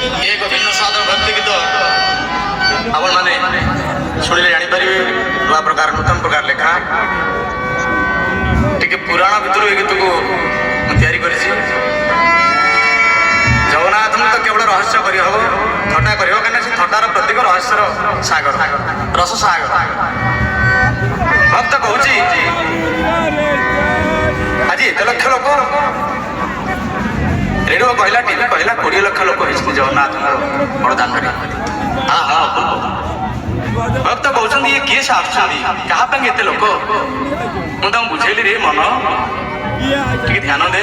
ଏକ ଭିନ୍ନ ସ୍ୱାଦର ଭକ୍ତି ଗୀତ ଆପଣମାନେ ଶୁଣିଲେ ଜାଣିପାରିବେ ନୂଆ ପ୍ରକାର ନୂତନ ପ୍ରକାର ଲେଖା ଟିକେ ପୁରାଣ ଭିତରୁ ଏ ଗୀତକୁ ମୁଁ ତିଆରି କରିଛି। ଜଗନ୍ନାଥଙ୍କୁ ତ କେବଳ ରହସ୍ୟ କରିହେବ, ଥଟ୍ଟା କରିହେବ, କାହିଁକିନା ସେ ଥଟ୍ଟାର ପ୍ରତୀକ ରହସ୍ୟର ସାଗର, ରସ ସାଗର। ଭକ୍ତ କହୁଛି ଆଜି ଏତେ ଲକ୍ଷ ଲୋକ, ରେଡ଼ିଓ କହିଲା, ଟିଭି କହିଲା 20 ଲକ୍ଷ ଲୋକ ହେଇଛନ୍ତି ଜଗନ୍ନାଥଙ୍କର ବଡ଼ଦାଣ୍ଡରେ। ଭକ୍ତ କହୁଛନ୍ତି ଇଏ କିଏ ସେ ଆସୁଛନ୍ତି, କାହା ପାଇଁ ଏତେ ଲୋକ? ମୁଁ ତାଙ୍କୁ ବୁଝେଇଲି ରେ ମନ ଟିକେ ଧ୍ୟାନ ଦେ।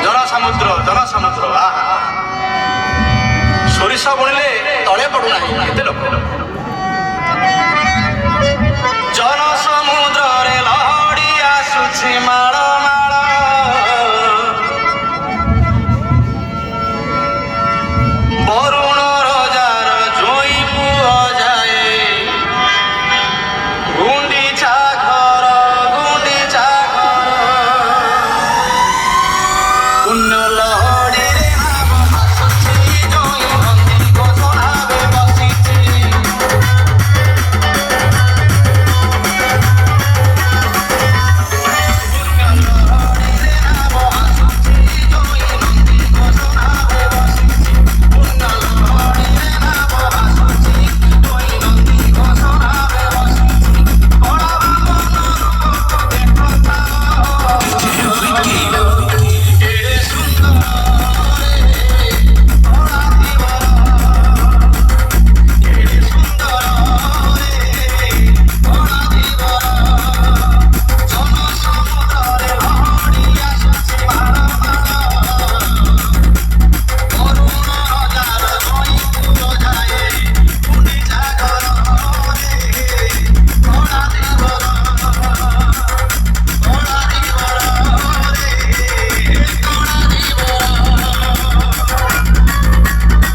ଜନସମୁଦ୍ର ସୋରିଷ ବୁଣିଲେ ତଳେ ପଡୁନାହିଁ, କେତେ ଲୋକ। ଜନ